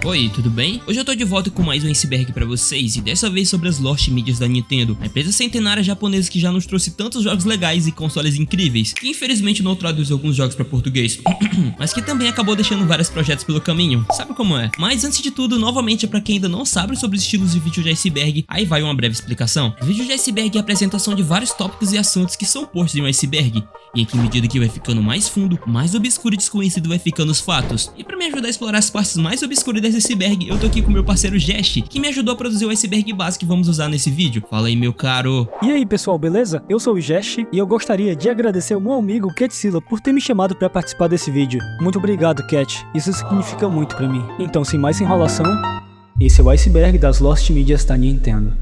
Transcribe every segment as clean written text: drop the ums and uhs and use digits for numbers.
Oi, tudo bem? Hoje eu tô de volta com mais um iceberg pra vocês e dessa vez sobre as Lost Medias da Nintendo, a empresa centenária japonesa que já nos trouxe tantos jogos legais e consoles incríveis, que infelizmente não traduziu alguns jogos pra português, mas que também acabou deixando vários projetos pelo caminho, sabe como é? Mas antes de tudo, novamente pra quem ainda não sabe sobre os estilos de vídeo de iceberg, aí vai uma breve explicação. O vídeo de iceberg é a apresentação de vários tópicos e assuntos que são postos em um iceberg, e em que medida que vai ficando mais fundo, mais obscuro e desconhecido vai ficando os fatos. E pra me ajudar a explorar as partes mais obscuras desse iceberg, eu tô aqui com meu parceiro Jesh, que me ajudou a produzir o iceberg básico que vamos usar nesse vídeo. Fala aí, meu caro. E aí pessoal, beleza? Eu sou o Jesh e eu gostaria de agradecer ao meu amigo Catsilla por ter me chamado para participar desse vídeo. Muito obrigado, Cat, isso significa muito pra mim. Então, sem mais enrolação, esse é o iceberg das Lost Medias da Nintendo.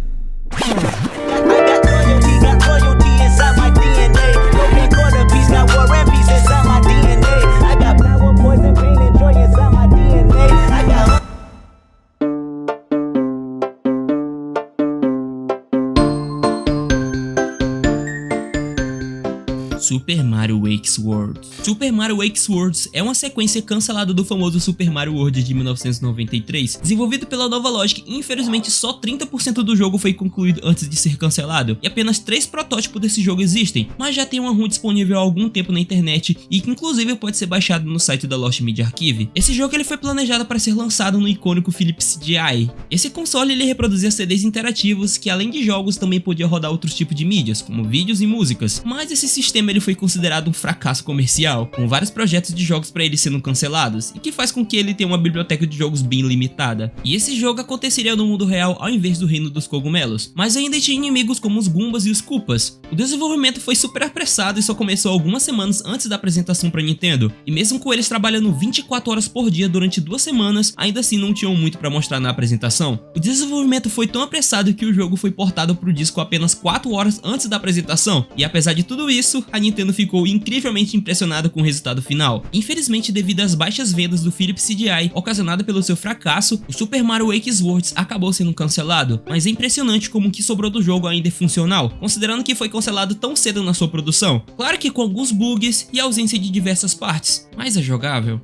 Super Mario Wakes World. Super Mario Wakes Worlds é uma sequência cancelada do famoso Super Mario World de 1993, desenvolvido pela Nova Logic, e infelizmente só 30% do jogo foi concluído antes de ser cancelado, e apenas 3 protótipos desse jogo existem, mas já tem uma ROM disponível há algum tempo na internet e que inclusive pode ser baixado no site da Lost Media Archive. Esse jogo ele foi planejado para ser lançado no icônico Philips CDI. Esse console ele reproduzia CDs interativos que além de jogos também podia rodar outros tipos de mídias, como vídeos e músicas, mas esse sistema ele foi considerado um fracasso comercial, com vários projetos de jogos para ele sendo cancelados, e que faz com que ele tenha uma biblioteca de jogos bem limitada. E esse jogo aconteceria no mundo real ao invés do reino dos cogumelos, mas ainda tinha inimigos como os Goombas e os Koopas. O desenvolvimento foi super apressado e só começou algumas semanas antes da apresentação para Nintendo, e mesmo com eles trabalhando 24 horas por dia durante 2 semanas, ainda assim não tinham muito para mostrar na apresentação. O desenvolvimento foi tão apressado que o jogo foi portado para o disco apenas 4 horas antes da apresentação, e apesar de tudo isso, a Nintendo ficou incrivelmente impressionada com o resultado final. Infelizmente, devido às baixas vendas do Philips CDI ocasionada pelo seu fracasso, o Super Mario Wakes Worlds acabou sendo cancelado, mas é impressionante como o que sobrou do jogo ainda é funcional, considerando que foi cancelado tão cedo na sua produção. Claro que com alguns bugs e ausência de diversas partes, mas é jogável.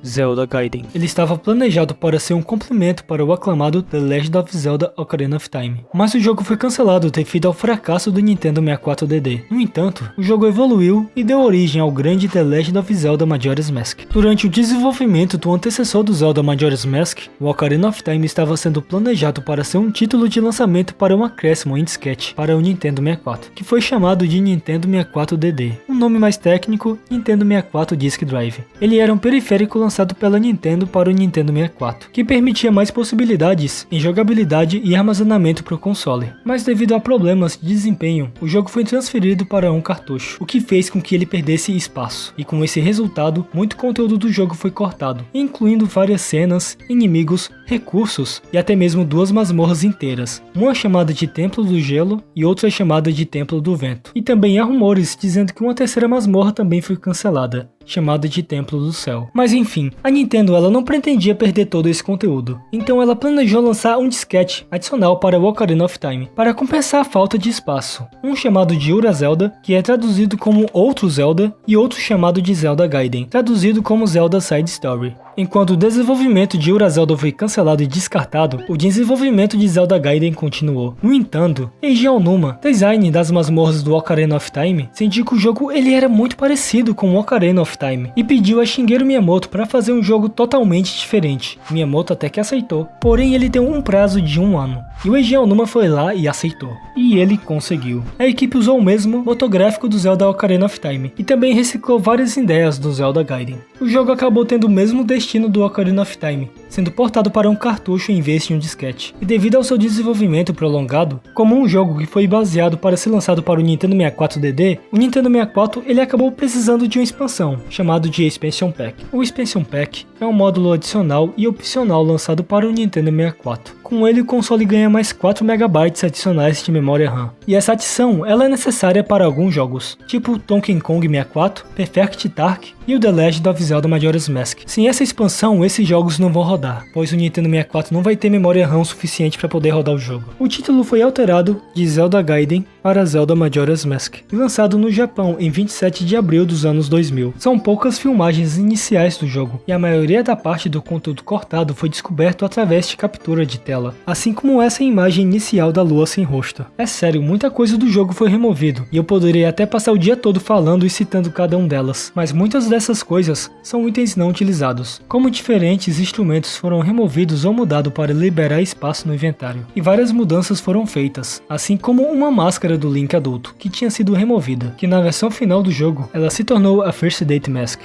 Zelda Gaiden. Ele estava planejado para ser um complemento para o aclamado The Legend of Zelda Ocarina of Time, mas o jogo foi cancelado devido ao fracasso do Nintendo 64DD. No entanto, o jogo evoluiu e deu origem ao grande The Legend of Zelda Majora's Mask. Durante o desenvolvimento do antecessor do Zelda Majora's Mask, o Ocarina of Time estava sendo planejado para ser um título de lançamento para um acréscimo em disquete para o Nintendo 64, que foi chamado de Nintendo 64DD. Um nome mais técnico, Nintendo 64 Disk Drive. Ele era um periférico lançado pela Nintendo para o Nintendo 64, que permitia mais possibilidades em jogabilidade e armazenamento para o console. Mas devido a problemas de desempenho, o jogo foi transferido para um cartucho, o que fez com que ele perdesse espaço, e com esse resultado, muito conteúdo do jogo foi cortado, incluindo várias cenas, inimigos, recursos e até mesmo 2 masmorras inteiras, uma chamada de Templo do Gelo e outra chamada de Templo do Vento. E também há rumores dizendo que uma terceira masmorra também foi cancelada, chamada de Templo do Céu. Mas enfim, a Nintendo ela não pretendia perder todo esse conteúdo, então ela planejou lançar um disquete adicional para o Ocarina of Time, para compensar a falta de espaço, um chamado de Ura Zelda, que é traduzido como Outro Zelda, e outro chamado de Zelda Gaiden, traduzido como Zelda Side Story. Enquanto o desenvolvimento de Ura Zelda foi cancelado e descartado, o desenvolvimento de Zelda Gaiden continuou. No entanto, Eiji Aonuma, design das masmorras do Ocarina of Time, sentiu que o jogo ele era muito parecido com o Ocarina of Time e pediu a Shigeru Miyamoto para fazer um jogo totalmente diferente. Miyamoto até que aceitou, porém ele deu um prazo de 1 ano. E o Eiji Aonuma foi lá e aceitou. E ele conseguiu. A equipe usou o mesmo motográfico do Zelda Ocarina of Time e também reciclou várias ideias do Zelda Gaiden. O jogo acabou tendo o mesmo destino do Ocarina of Time, sendo portado para um cartucho em vez de um disquete. E devido ao seu desenvolvimento prolongado, como um jogo que foi baseado para ser lançado para o Nintendo 64DD, o Nintendo 64 ele acabou precisando de uma expansão, chamado de Expansion Pack. O Expansion Pack é um módulo adicional e opcional lançado para o Nintendo 64. Com ele o console ganha mais 4 MB adicionais de memória RAM. E essa adição ela é necessária para alguns jogos, tipo Donkey Kong 64, Perfect Dark e o The Legend of Zelda Majora's Mask. Sem essa expansão, esses jogos não vão rodar, pois o Nintendo 64 não vai ter memória RAM suficiente para poder rodar o jogo. O título foi alterado de Zelda Gaiden para Zelda Majora's Mask, e lançado no Japão em 27 de abril dos anos 2000. São poucas filmagens iniciais do jogo, e a maioria da parte do conteúdo cortado foi descoberto através de captura de tela, assim como essa imagem inicial da lua sem rosto. É sério, muita coisa do jogo foi removido, e eu poderia até passar o dia todo falando e citando cada um delas, mas muitas dessas coisas são itens não utilizados, como diferentes instrumentos foram removidos ou mudados para liberar espaço no inventário, e várias mudanças foram feitas, assim como uma máscara do Link adulto, que tinha sido removida, que na versão final do jogo, ela se tornou a First Date Mask.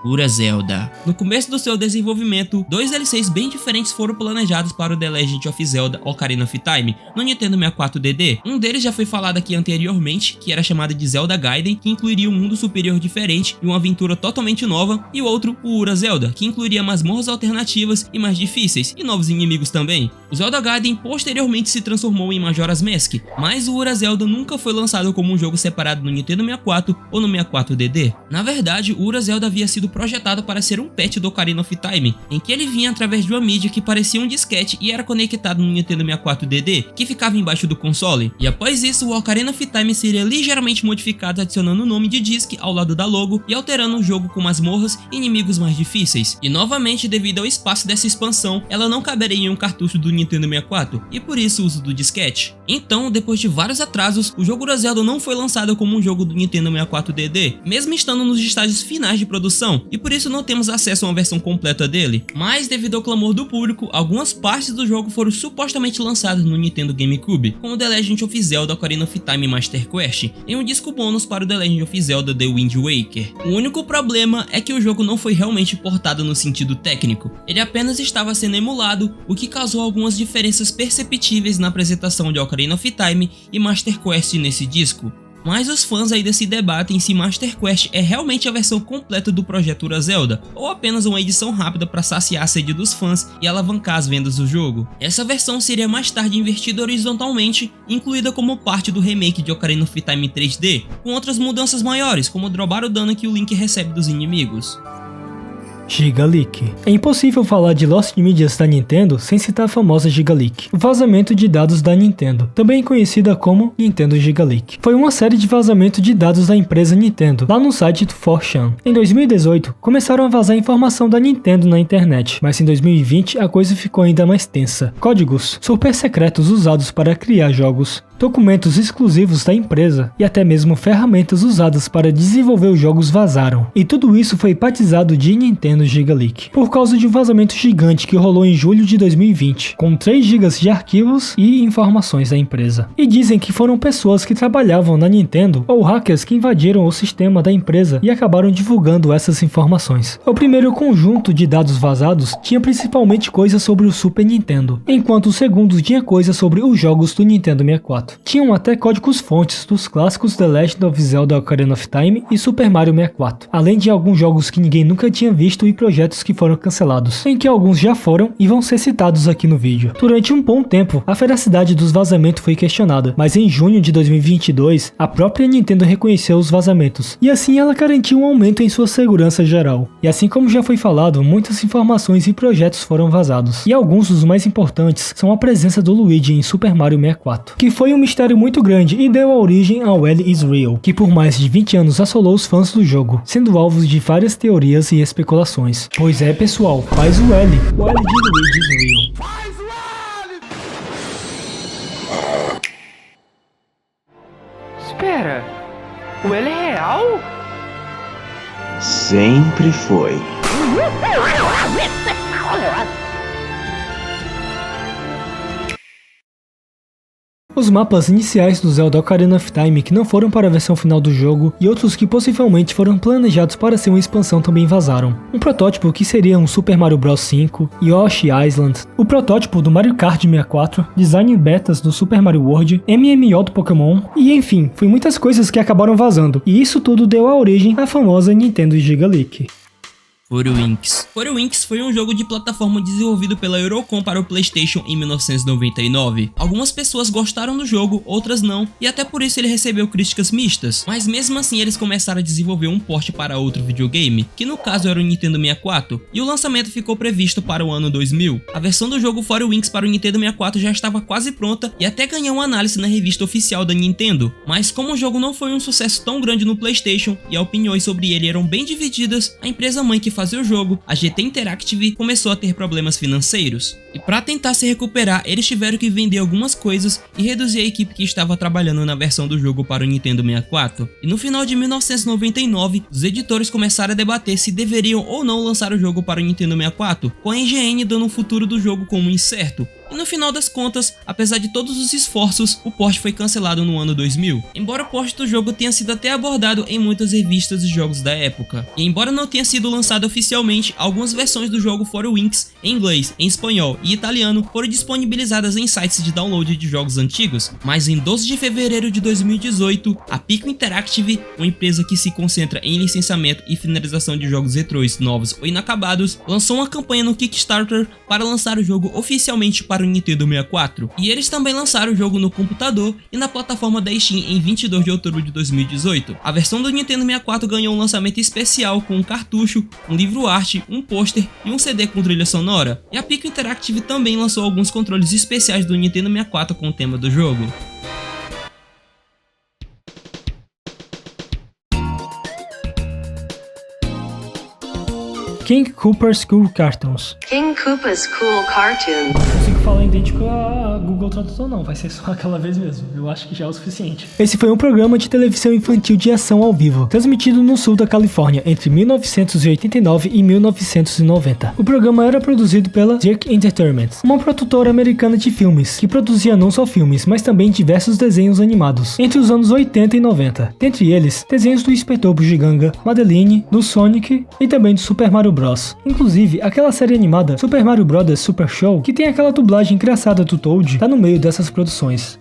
Pura Zelda. No começo do seu desenvolvimento, 2 DLCs bem diferentes foram planejados para o The Legend of Zelda Ocarina of Time no Nintendo 64DD. Um deles já foi falado aqui anteriormente, que era chamado de Zelda Gaiden, que incluiria um mundo superior diferente e uma aventura totalmente nova, e o outro, o Ura Zelda, que incluiria masmorras alternativas e mais difíceis, e novos inimigos também. O Zelda Gaiden posteriormente se transformou em Majora's Mask, mas o Ura Zelda nunca foi lançado como um jogo separado no Nintendo 64 ou no 64DD. Na verdade, o Ura Zelda havia sido projetado para ser um patch do Ocarina of Time, em que ele vinha através de uma mídia que parecia um disquete e era conectado no Nintendo 64DD, que ficava embaixo do console. E após isso, o Ocarina of Time seria ligeiramente modificado, adicionando o nome de disc ao lado da logo e alterando o jogo com masmorras e inimigos mais difíceis. E novamente, devido ao espaço dessa expansão, ela não caberia em um cartucho do Nintendo 64, e por isso o uso do disquete. Então, depois de vários atrasos, o jogo Ura Zelda não foi lançado como um jogo do Nintendo 64DD, mesmo estando nos estágios finais de produção, e por isso não temos acesso a uma versão completa dele. Mas devido ao clamor do público, algumas partes do jogo foram supostamente lançadas no Nintendo GameCube, como The Legend of Zelda Ocarina of Time Master Quest, em um disco bônus para o The Legend of Zelda The Wind Waker. O único problema é que o jogo não foi realmente portado no sentido técnico, ele apenas estava sendo emulado, o que causou algumas diferenças perceptíveis na apresentação de Ocarina of Time e Master Quest nesse disco. Mas os fãs ainda se debatem se Master Quest é realmente a versão completa do projeto Ura Zelda, ou apenas uma edição rápida para saciar a sede dos fãs e alavancar as vendas do jogo. Essa versão seria mais tarde invertida horizontalmente, incluída como parte do remake de Ocarina of Time 3D, com outras mudanças maiores, como dropar o dano que o Link recebe dos inimigos. Giga Leak. É impossível falar de Lost Medias da Nintendo sem citar a famosa Giga Leak, o vazamento de dados da Nintendo, também conhecida como Nintendo Giga Leak. Foi uma série de vazamento de dados da empresa Nintendo, lá no site do 4chan. Em 2018, começaram a vazar informação da Nintendo na internet, mas em 2020 a coisa ficou ainda mais tensa. Códigos super secretos usados para criar jogos, documentos exclusivos da empresa e até mesmo ferramentas usadas para desenvolver os jogos vazaram. E tudo isso foi batizado de Nintendo Giga Leak, por causa de um vazamento gigante que rolou em julho de 2020, com 3 GB de arquivos e informações da empresa. E dizem que foram pessoas que trabalhavam na Nintendo ou hackers que invadiram o sistema da empresa e acabaram divulgando essas informações. O primeiro conjunto de dados vazados tinha principalmente coisas sobre o Super Nintendo, enquanto o segundo tinha coisas sobre os jogos do Nintendo 64. Tinham até códigos fontes dos clássicos The Legend of Zelda Ocarina of Time e Super Mario 64, além de alguns jogos que ninguém nunca tinha visto e projetos que foram cancelados, em que alguns já foram e vão ser citados aqui no vídeo. Durante um bom tempo, a veracidade dos vazamentos foi questionada, mas em junho de 2022, a própria Nintendo reconheceu os vazamentos, e assim ela garantiu um aumento em sua segurança geral. E assim como já foi falado, muitas informações e projetos foram vazados, e alguns dos mais importantes são a presença do Luigi em Super Mario 64, que foi um mistério muito grande e deu origem ao L is Real, que por mais de 20 anos assolou os fãs do jogo, sendo alvos de várias teorias e especulações. Pois é, pessoal, faz o L de Luigi is Real. Espera, o L é real? Sempre foi. Os mapas iniciais do Zelda Ocarina of Time que não foram para a versão final do jogo e outros que possivelmente foram planejados para ser uma expansão também vazaram. Um protótipo que seria um Super Mario Bros 5, Yoshi Island, o protótipo do Mario Kart 64, design betas do Super Mario World, MMO do Pokémon e enfim, foi muitas coisas que acabaram vazando, e isso tudo deu a origem à famosa Nintendo Giga Leak. FurWinx. FurWinx foi um jogo de plataforma desenvolvido pela Eurocom para o PlayStation em 1999. Algumas pessoas gostaram do jogo, outras não, e até por isso ele recebeu críticas mistas, mas mesmo assim eles começaram a desenvolver um port para outro videogame, que no caso era o Nintendo 64, e o lançamento ficou previsto para o ano 2000. A versão do jogo FurWinx para o Nintendo 64 já estava quase pronta e até ganhou uma análise na revista oficial da Nintendo, mas como o jogo não foi um sucesso tão grande no PlayStation e opiniões sobre ele eram bem divididas, a empresa mãe que fazia o jogo, a GT Interactive, começou a ter problemas financeiros. E para tentar se recuperar, eles tiveram que vender algumas coisas e reduzir a equipe que estava trabalhando na versão do jogo para o Nintendo 64. E no final de 1999, os editores começaram a debater se deveriam ou não lançar o jogo para o Nintendo 64, com a IGN dando o futuro do jogo como incerto. E no final das contas, apesar de todos os esforços, o port foi cancelado no ano 2000. Embora o port do jogo tenha sido até abordado em muitas revistas de jogos da época. E embora não tenha sido lançado oficialmente, algumas versões do jogo FurWinx em inglês, em espanhol e italiano foram disponibilizadas em sites de download de jogos antigos. Mas em 12 de fevereiro de 2018, a Pico Interactive, uma empresa que se concentra em licenciamento e finalização de jogos retrôs novos ou inacabados, lançou uma campanha no Kickstarter para lançar o jogo oficialmente para o Nintendo 64, e eles também lançaram o jogo no computador e na plataforma da Steam em 22 de outubro de 2018. A versão do Nintendo 64 ganhou um lançamento especial com um cartucho, um livro arte, um pôster e um CD com trilha sonora, e a Pico Interactive também lançou alguns controles especiais do Nintendo 64 com o tema do jogo. King Koopa's Cool Cartoons. King Koopa's Cool Cartoons. Não consigo falar idêntico a Google Tradutor não, vai ser só aquela vez mesmo, eu acho que já é o suficiente. Esse foi um programa de televisão infantil de ação ao vivo, transmitido no sul da Califórnia entre 1989 e 1990. O programa era produzido pela Jerk Entertainment, uma produtora americana de filmes, que produzia não só filmes, mas também diversos desenhos animados, entre os anos 80 e 90. Dentre eles, desenhos do Inspetor Bugiganga, Madeline, do Sonic e também do Super Mario Bros. Inclusive, aquela série animada Super Mario Bros. Super Show, que tem aquela dublagem engraçada do Toad, tá no meio dessas produções.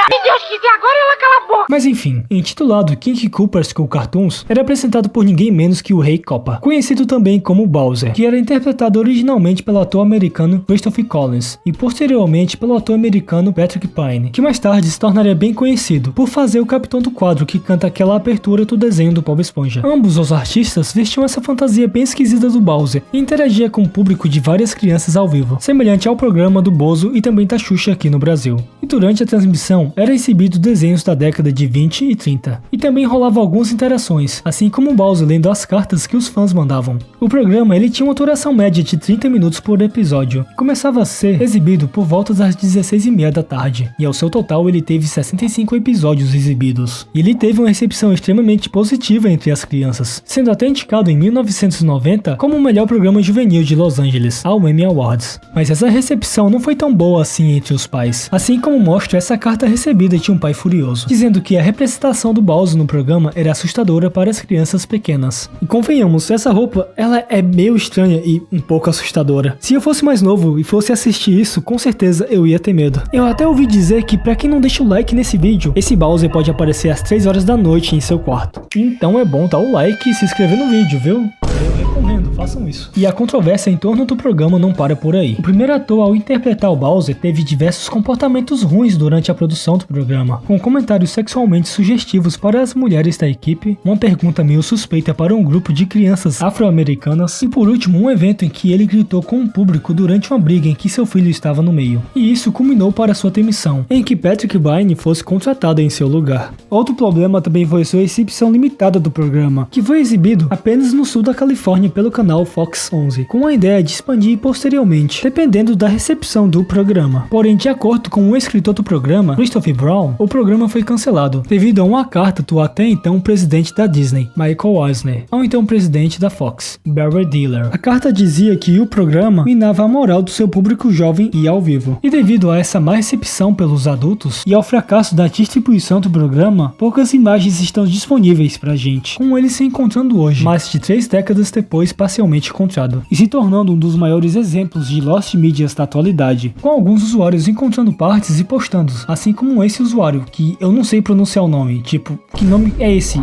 Se Deus quiser, agora ela cala a boca. Mas enfim, intitulado King Koopa's Cool Cartoons, era apresentado por ninguém menos que o Rei Koopa, conhecido também como Bowser, que era interpretado originalmente pelo ator americano Christopher Collins e posteriormente pelo ator americano Patrick Pine, que mais tarde se tornaria bem conhecido por fazer o Capitão do Quadro que canta aquela abertura do desenho do Bob Esponja. Ambos os artistas vestiam essa fantasia bem esquisita do Bowser e interagia com o público de várias crianças ao vivo, semelhante ao programa do Bozo e também da Xuxa aqui no Brasil. E durante a transmissão, eram exibidos desenhos da década de 20 e 30, e também rolava algumas interações, assim como o Bowser lendo as cartas que os fãs mandavam. O programa ele tinha uma duração média de 30 minutos por episódio, e começava a ser exibido por volta das 16h30 da tarde, e ao seu total ele teve 65 episódios exibidos. E ele teve uma recepção extremamente positiva entre as crianças, sendo até indicado em 1990 como o melhor programa juvenil de Los Angeles, ao Emmy Awards. Mas essa recepção não foi tão boa assim entre os pais, assim como mostra essa carta recebida de um pai furioso, dizendo que a representação do Bowser no programa era assustadora para as crianças pequenas. E convenhamos, essa roupa, ela é meio estranha e um pouco assustadora. Se eu fosse mais novo e fosse assistir isso, com certeza eu ia ter medo. Eu até ouvi dizer que pra quem não deixa o like nesse vídeo, esse Bowser pode aparecer às 3 horas da noite em seu quarto. Então é bom dar o like e se inscrever no vídeo, viu? Eu recomendo, façam isso. E a controvérsia em torno do programa não para por aí. O primeiro ator ao interpretar o Bowser teve diversos comportamentos ruins durante a produção do programa, com comentários sexualmente sugestivos para as mulheres da equipe, uma pergunta meio suspeita para um grupo de crianças afro-americanas e por último um evento em que ele gritou com o público durante uma briga em que seu filho estava no meio. E isso culminou para sua demissão, em que Patrick Pine fosse contratado em seu lugar. Outro problema também foi sua exibição limitada do programa, que foi exibido apenas no sul da Califórnia pelo canal Fox 11, com a ideia de expandir posteriormente, dependendo da recepção do programa. Porém, de acordo com o escritor do programa, Christopher Brown, o programa foi cancelado, devido a uma carta do até então presidente da Disney, Michael Eisner, ao então presidente da Fox, Barry Diller. A carta dizia que o programa minava a moral do seu público jovem e ao vivo. E devido a essa má recepção pelos adultos e ao fracasso da distribuição do programa, poucas imagens estão disponíveis pra gente, com ele se encontrando hoje, mais de 3 décadas depois, parcialmente facilmente encontrado, e se tornando um dos maiores exemplos de Lost Medias da atualidade, com alguns usuários encontrando partes e postando, assim como esse usuário, que eu não sei pronunciar o nome, tipo, que nome é esse?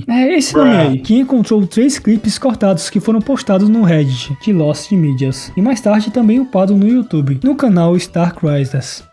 É esse nome aí, que encontrou 3 clipes cortados que foram postados no Reddit de Lost Medias, e mais tarde também upado no YouTube, no canal Star Cristas.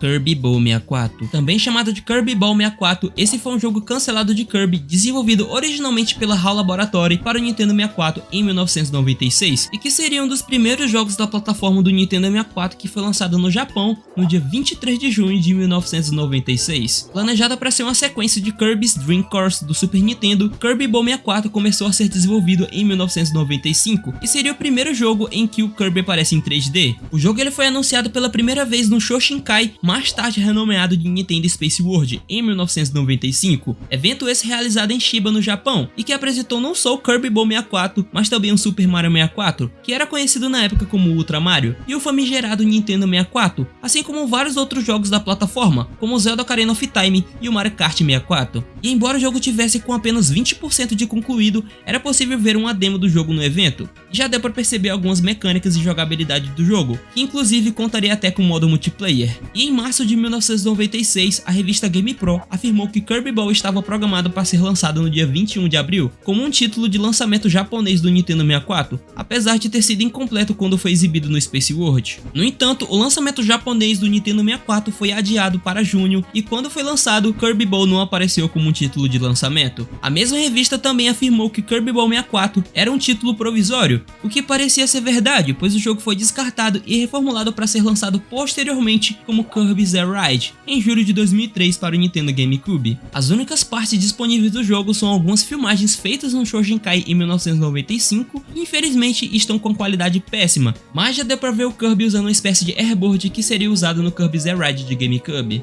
Kirby Ball 64. Também chamado de Kirby Ball 64, esse foi um jogo cancelado de Kirby, desenvolvido originalmente pela HAL Laboratory para o Nintendo 64 em 1996, e que seria um dos primeiros jogos da plataforma do Nintendo 64 que foi lançado no Japão no dia 23 de junho de 1996. Planejada para ser uma sequência de Kirby's Dream Course do Super Nintendo, Kirby Ball 64 começou a ser desenvolvido em 1995 e seria o primeiro jogo em que o Kirby aparece em 3D. O jogo ele foi anunciado pela primeira vez no Shoshinkai, mais tarde renomeado de Nintendo Space World, em 1995, evento esse realizado em Shiba, no Japão, e que apresentou não só o Kirby Ball 64, mas também o Super Mario 64, que era conhecido na época como Ultra Mario, e o famigerado Nintendo 64, assim como vários outros jogos da plataforma, como o Zelda Ocarina of Time e o Mario Kart 64. E embora o jogo tivesse com apenas 20% de concluído, era possível ver uma demo do jogo no evento, e já deu para perceber algumas mecânicas e jogabilidade do jogo, que inclusive contaria até com modo multiplayer. E em março de 1996, a revista Game Pro afirmou que Kirby Ball estava programado para ser lançado no dia 21 de abril, como um título de lançamento japonês do Nintendo 64, apesar de ter sido incompleto quando foi exibido no Space World. No entanto, o lançamento japonês do Nintendo 64 foi adiado para junho, e quando foi lançado, Kirby Ball não apareceu como um título de lançamento. A mesma revista também afirmou que Kirby Ball 64 era um título provisório, o que parecia ser verdade, pois o jogo foi descartado e reformulado para ser lançado posteriormente como Kirby Air Ride, em julho de 2003 para o Nintendo GameCube. As únicas partes disponíveis do jogo são algumas filmagens feitas no Shoshinkai em 1995 e infelizmente estão com qualidade péssima, mas já deu para ver o Kirby usando uma espécie de airboard que seria usado no Kirby Air Ride de GameCube.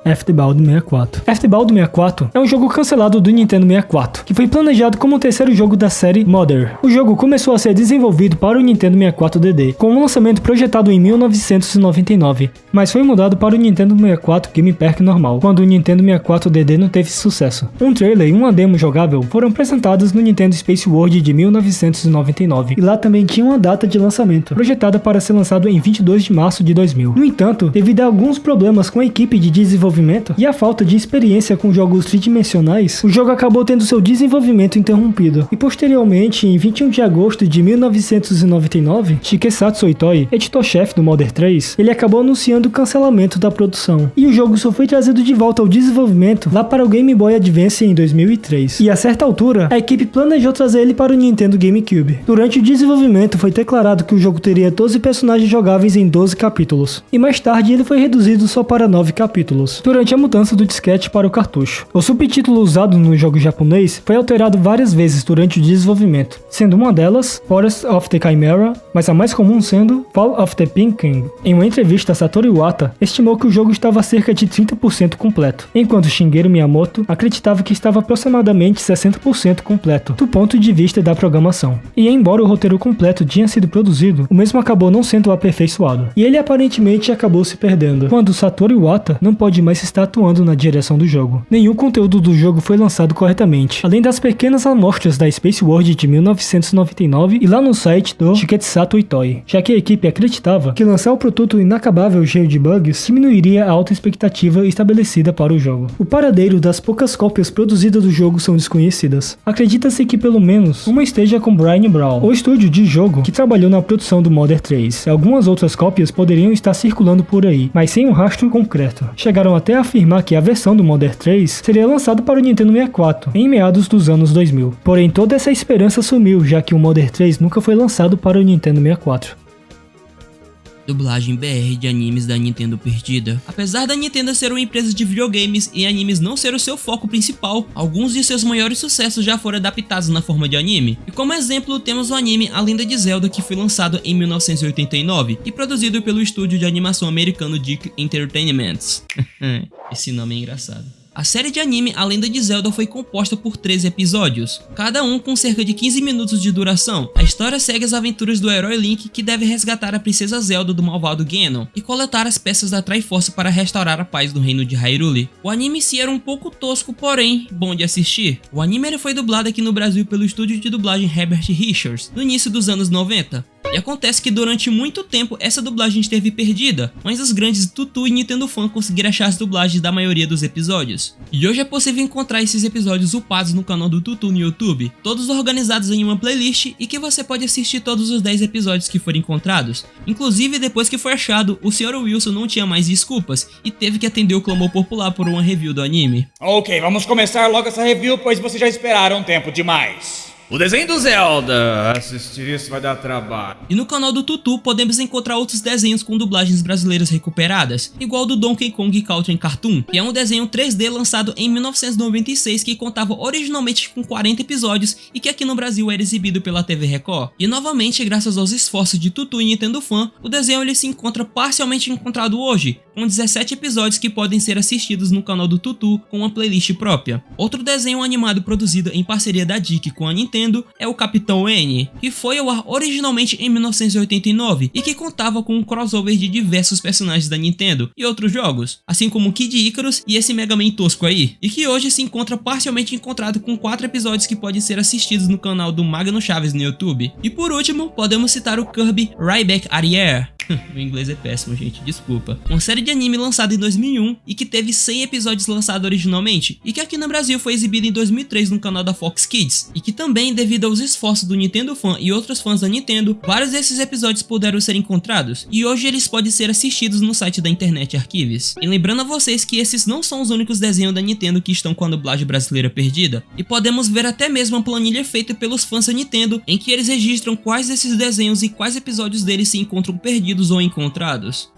Eftball 64. Eftball 64 é um jogo cancelado do Nintendo 64, que foi planejado como o terceiro jogo da série Mother. O jogo começou a ser desenvolvido para o Nintendo 64 DD, com um lançamento projetado em 1999, mas foi mudado para o Nintendo 64 Game Park normal, quando o Nintendo 64 DD não teve sucesso. Um trailer e uma demo jogável foram apresentados no Nintendo Space World de 1999, e lá também tinha uma data de lançamento, projetada para ser lançado em 22 de março de 2000. No entanto, devido a alguns problemas com a equipe de desenvolvimento e a falta de experiência com jogos tridimensionais, o jogo acabou tendo seu desenvolvimento interrompido, e posteriormente, em 21 de agosto de 1999, Shikesatsu Itoi, editor-chefe do Mother 3, ele acabou anunciando o cancelamento da produção, e o jogo só foi trazido de volta ao desenvolvimento lá para o Game Boy Advance em 2003, e a certa altura, a equipe planejou trazer ele para o Nintendo GameCube. Durante o desenvolvimento foi declarado que o jogo teria 12 personagens jogáveis em 12 capítulos, e mais tarde ele foi reduzido só para 9 capítulos, durante a mudança do disquete para o cartucho. O subtítulo usado no jogo japonês foi alterado várias vezes durante o desenvolvimento, sendo uma delas Forest of the Chimera, mas a mais comum sendo Fall of the Pink King. Em uma entrevista, Satoru Iwata estimou que o jogo estava cerca de 30% completo, enquanto Shigeru Miyamoto acreditava que estava aproximadamente 60% completo, do ponto de vista da programação. E embora o roteiro completo tinha sido produzido, o mesmo acabou não sendo aperfeiçoado, e ele aparentemente acabou se perdendo, quando Satoru Iwata não pode mais está atuando na direção do jogo. Nenhum conteúdo do jogo foi lançado corretamente, além das pequenas amostras da Space World de 1999 e lá no site do Shiketsato Itoi, já que a equipe acreditava que lançar o produto inacabável cheio de bugs diminuiria a alta expectativa estabelecida para o jogo. O paradeiro das poucas cópias produzidas do jogo são desconhecidas. Acredita-se que pelo menos uma esteja com Brian Brown, o estúdio de jogo que trabalhou na produção do Mother 3. Algumas outras cópias poderiam estar circulando por aí, mas sem um rastro concreto. Chegaram até afirmar que a versão do Mother 3 seria lançada para o Nintendo 64 em meados dos anos 2000. Porém, toda essa esperança sumiu, já que o Mother 3 nunca foi lançado para o Nintendo 64. Dublagem BR de animes da Nintendo perdida. Apesar da Nintendo ser uma empresa de videogames e animes não ser o seu foco principal, alguns de seus maiores sucessos já foram adaptados na forma de anime. E como exemplo, temos o anime A Lenda de Zelda, que foi lançado em 1989 e produzido pelo estúdio de animação americano Dick Entertainment. Esse nome é engraçado. A série de anime A Lenda de Zelda foi composta por 13 episódios, cada um com cerca de 15 minutos de duração. A história segue as aventuras do herói Link, que deve resgatar a princesa Zelda do malvado Ganon e coletar as peças da Triforce para restaurar a paz no reino de Hyrule. O anime em si era um pouco tosco, porém bom de assistir. O anime ele foi dublado aqui no Brasil pelo estúdio de dublagem Herbert Richards, no início dos anos 90. E acontece que durante muito tempo essa dublagem esteve perdida, mas os grandes Tutu e Nintendo Fan conseguiram achar as dublagens da maioria dos episódios. E hoje é possível encontrar esses episódios upados no canal do Tutu no YouTube, todos organizados em uma playlist e que você pode assistir todos os 10 episódios que forem encontrados. Inclusive, depois que foi achado, o Sr. Wilson não tinha mais desculpas e teve que atender o clamor popular por uma review do anime. Ok, vamos começar logo essa review, pois vocês já esperaram um tempo demais. O desenho do Zelda. Assistir isso vai dar trabalho. E no canal do Tutu podemos encontrar outros desenhos com dublagens brasileiras recuperadas, igual do Donkey Kong Country Cartoon, que é um desenho 3D lançado em 1996 que contava originalmente com 40 episódios e que aqui no Brasil era exibido pela TV Record. E novamente, graças aos esforços de Tutu e Nintendo Fan, o desenho ele se encontra parcialmente encontrado hoje, com 17 episódios que podem ser assistidos no canal do Tutu com uma playlist própria. Outro desenho animado produzido em parceria da DIC com a Nintendo é o Capitão N, que foi ao ar originalmente em 1989 e que contava com um crossover de diversos personagens da Nintendo e outros jogos, assim como Kid Icarus e esse Mega Man tosco aí, e que hoje se encontra parcialmente encontrado com 4 episódios que podem ser assistidos no canal do Magno Chaves no YouTube. E por último, podemos citar o Kirby Ryback Arriere. Meu inglês é péssimo, gente, desculpa. Uma série de anime lançada em 2001 e que teve 100 episódios lançados originalmente e que aqui no Brasil foi exibida em 2003 no canal da Fox Kids, e que também, devido aos esforços do Nintendo Fan e outros fãs da Nintendo, vários desses episódios puderam ser encontrados e hoje eles podem ser assistidos no site da Internet Archives. E lembrando a vocês que esses não são os únicos desenhos da Nintendo que estão com a dublagem brasileira perdida, e podemos ver até mesmo uma planilha feita pelos fãs da Nintendo em que eles registram quais desses desenhos e quais episódios deles se encontram perdidos ou encontrados.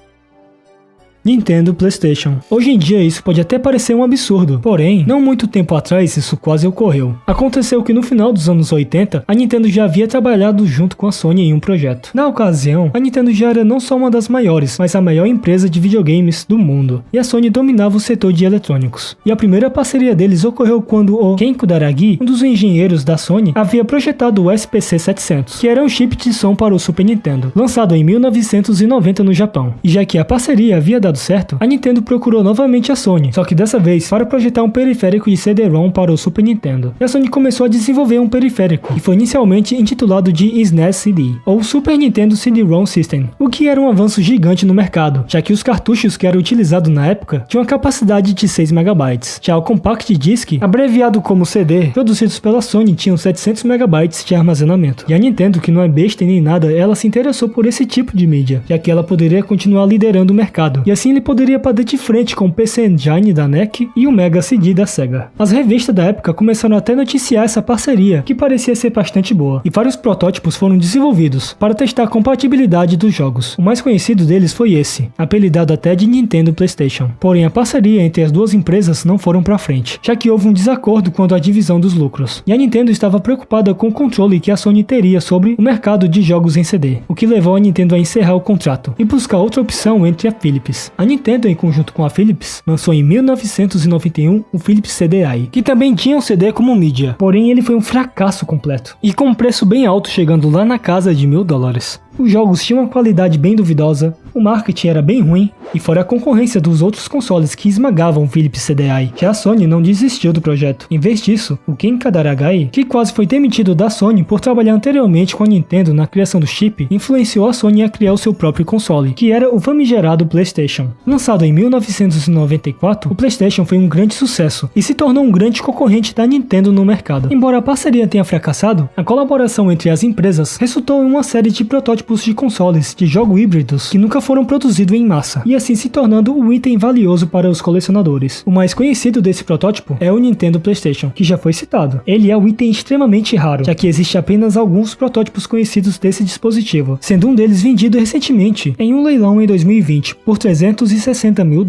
Nintendo PlayStation. Hoje em dia isso pode até parecer um absurdo, porém, não muito tempo atrás isso quase ocorreu. Aconteceu que no final dos anos 80, a Nintendo já havia trabalhado junto com a Sony em um projeto. Na ocasião, a Nintendo já era não só uma das maiores, mas a maior empresa de videogames do mundo, e a Sony dominava o setor de eletrônicos. E a primeira parceria deles ocorreu quando o Ken Kudaragi, um dos engenheiros da Sony, havia projetado o SPC-700, que era um chip de som para o Super Nintendo, lançado em 1990 no Japão. E já que a parceria havia dado certo, a Nintendo procurou novamente a Sony, só que dessa vez para projetar um periférico de CD-ROM para o Super Nintendo. E a Sony começou a desenvolver um periférico, e foi inicialmente intitulado de SNES CD, ou Super Nintendo CD-ROM System, o que era um avanço gigante no mercado, já que os cartuchos que eram utilizados na época tinham a capacidade de 6 MB. Já o Compact Disc, abreviado como CD, produzidos pela Sony, tinham 700 MB de armazenamento. E a Nintendo, que não é besta nem nada, ela se interessou por esse tipo de mídia, já que ela poderia continuar liderando o mercado, e assim ele poderia bater de frente com o PC Engine da NEC e o Mega CD da Sega. As revistas da época começaram até a noticiar essa parceria, que parecia ser bastante boa, e vários protótipos foram desenvolvidos para testar a compatibilidade dos jogos. O mais conhecido deles foi esse, apelidado até de Nintendo PlayStation. Porém, a parceria entre as duas empresas não foram para frente, já que houve um desacordo quanto à divisão dos lucros, e a Nintendo estava preocupada com o controle que a Sony teria sobre o mercado de jogos em CD, o que levou a Nintendo a encerrar o contrato e buscar outra opção entre a Philips. A Nintendo, em conjunto com a Philips, lançou em 1991 o Philips CDI, que também tinha um CD como mídia, porém ele foi um fracasso completo, e com um preço bem alto, chegando lá na casa de $1000. Os jogos tinham uma qualidade bem duvidosa, o marketing era bem ruim, e fora a concorrência dos outros consoles que esmagavam o Philips CDI, que a Sony não desistiu do projeto. Em vez disso, o Ken Kudaragi, que quase foi demitido da Sony por trabalhar anteriormente com a Nintendo na criação do chip, influenciou a Sony a criar o seu próprio console, que era o famigerado PlayStation. Lançado em 1994, o PlayStation foi um grande sucesso e se tornou um grande concorrente da Nintendo no mercado. Embora a parceria tenha fracassado, a colaboração entre as empresas resultou em uma série de protótipos de consoles de jogo híbridos que nunca foram produzidos em massa, e assim se tornando um item valioso para os colecionadores. O mais conhecido desse protótipo é o Nintendo PlayStation, que já foi citado. Ele é um item extremamente raro, já que existe apenas alguns protótipos conhecidos desse dispositivo, sendo um deles vendido recentemente em um leilão em 2020 por $360 mil,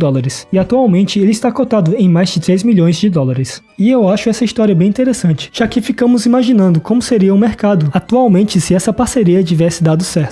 e atualmente ele está cotado em mais de $3 milhões. E eu acho essa história bem interessante, já que ficamos imaginando como seria o mercado atualmente se essa parceria tivesse dado certo.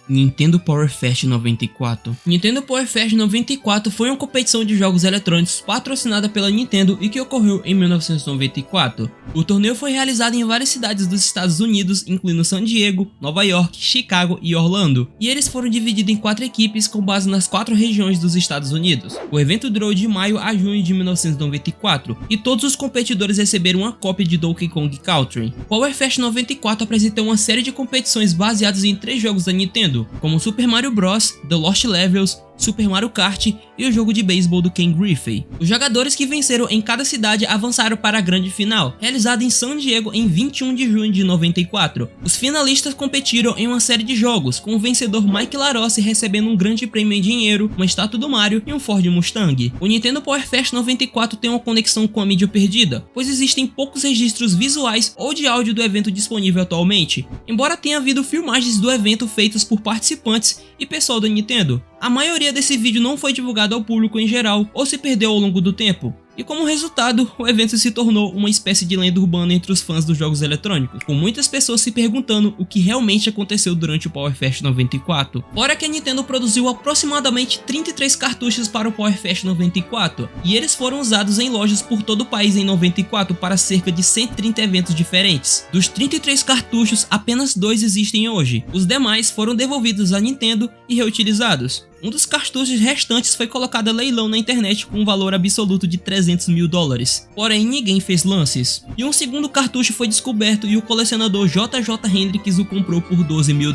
Nintendo Power Fest 94. Nintendo Power Fest 94 foi uma competição de jogos eletrônicos patrocinada pela Nintendo e que ocorreu em 1994. O torneio foi realizado em várias cidades dos Estados Unidos, incluindo San Diego, Nova York, Chicago e Orlando, e eles foram divididos em 4 equipes com base nas 4 regiões dos Estados Unidos. O evento durou de maio a junho de 1994 e todos os competidores receberam uma cópia de Donkey Kong Country. Power Fest 94 apresentou uma série de competições baseadas em 3 jogos da Nintendo, como Super Mario Bros, The Lost Levels, Super Mario Kart e o jogo de beisebol do Ken Griffey. Os jogadores que venceram em cada cidade avançaram para a grande final, realizada em San Diego em 21 de junho de 94. Os finalistas competiram em uma série de jogos, com o vencedor Mike LaRossi recebendo um grande prêmio em dinheiro, uma estátua do Mario e um Ford Mustang. O Nintendo Power Fest 94 tem uma conexão com a mídia perdida, pois existem poucos registros visuais ou de áudio do evento disponível atualmente, embora tenha havido filmagens do evento feitas por participantes e pessoal da Nintendo. A maioria desse vídeo não foi divulgado ao público em geral ou se perdeu ao longo do tempo. E como resultado, o evento se tornou uma espécie de lenda urbana entre os fãs dos jogos eletrônicos, com muitas pessoas se perguntando o que realmente aconteceu durante o Power Fest 94. Fora que a Nintendo produziu aproximadamente 33 cartuchos para o Power Fest 94, e eles foram usados em lojas por todo o país em 94 para cerca de 130 eventos diferentes. Dos 33 cartuchos, apenas 2 existem hoje, os demais foram devolvidos à Nintendo e reutilizados. Um dos cartuchos restantes foi colocado a leilão na internet com um valor absoluto de $300 mil, porém ninguém fez lances. E um segundo cartucho foi descoberto e o colecionador JJ Hendrix o comprou por $12 mil.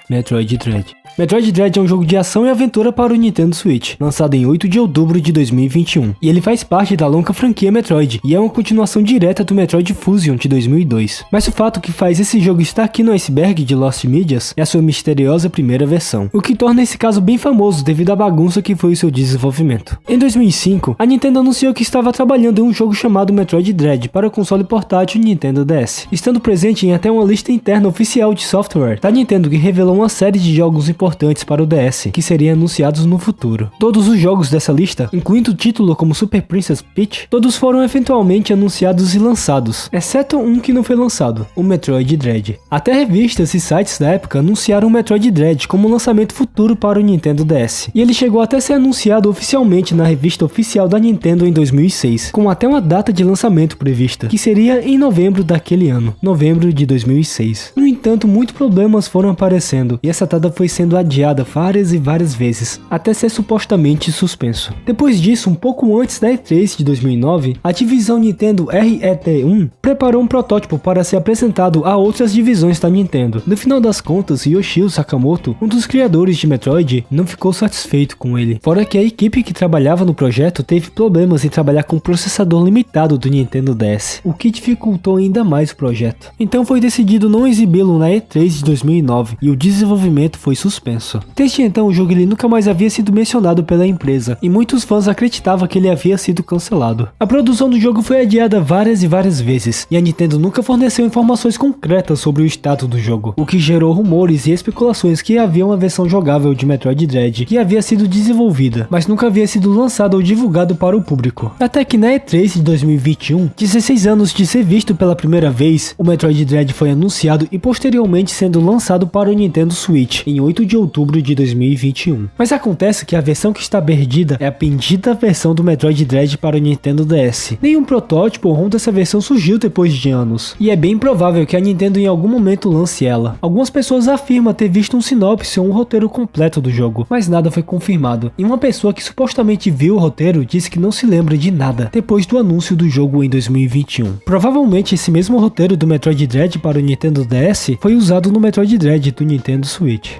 Metroid Dread. Metroid Dread é um jogo de ação e aventura para o Nintendo Switch, lançado em 8 de outubro de 2021, e ele faz parte da longa franquia Metroid, e é uma continuação direta do Metroid Fusion de 2002. Mas o fato que faz esse jogo estar aqui no iceberg de Lost Medias é a sua misteriosa primeira versão, o que torna esse caso bem famoso devido à bagunça que foi o seu desenvolvimento. Em 2005, a Nintendo anunciou que estava trabalhando em um jogo chamado Metroid Dread para o console portátil Nintendo DS, estando presente em até uma lista interna oficial de software da Nintendo que revelou uma série de jogos importantes para o DS, que seriam anunciados no futuro. Todos os jogos dessa lista, incluindo o título como Super Princess Peach, todos foram eventualmente anunciados e lançados, exceto um que não foi lançado, o Metroid Dread. Até revistas e sites da época anunciaram o Metroid Dread como um lançamento futuro para o Nintendo DS, e ele chegou até ser anunciado oficialmente na revista oficial da Nintendo em 2006, com até uma data de lançamento prevista, que seria em novembro daquele ano, novembro de 2006. No entanto, muitos problemas foram aparecendo, e essa data foi sendo adiada várias e várias vezes, até ser supostamente suspenso. Depois disso, um pouco antes da E3 de 2009, a divisão Nintendo RET1 preparou um protótipo para ser apresentado a outras divisões da Nintendo. No final das contas, Yoshio Sakamoto, um dos criadores de Metroid, não ficou satisfeito com ele, fora que a equipe que trabalhava no projeto teve problemas em trabalhar com o processador limitado do Nintendo DS, o que dificultou ainda mais o projeto. Então foi decidido não exibi-lo na E3 de 2009 e o desenvolvimento foi suspenso. Desde então o jogo ele nunca mais havia sido mencionado pela empresa e muitos fãs acreditavam que ele havia sido cancelado. A produção do jogo foi adiada várias e várias vezes e a Nintendo nunca forneceu informações concretas sobre o status do jogo, o que gerou rumores e especulações que havia uma versão jogável de Metroid Dread que havia sido desenvolvida, mas nunca havia sido lançada ou divulgado para o público. Até que na E3 de 2021, 16 anos de ser visto pela primeira vez, o Metroid Dread foi anunciado e posteriormente sendo lançado para o Nintendo Switch em 8 de outubro de 2021. Mas acontece que a versão que está perdida é a bendita versão do Metroid Dread para o Nintendo DS. Nenhum protótipo ou ROM dessa versão surgiu depois de anos, e é bem provável que a Nintendo em algum momento lance ela. Algumas pessoas afirmam ter visto um sinopse ou um roteiro completo do jogo, mas nada foi confirmado, e uma pessoa que supostamente viu o roteiro disse que não se lembra de nada depois do anúncio do jogo em 2021. Provavelmente esse mesmo roteiro do Metroid Dread para o Nintendo DS foi usado no Metroid Dread do Nintendo Switch.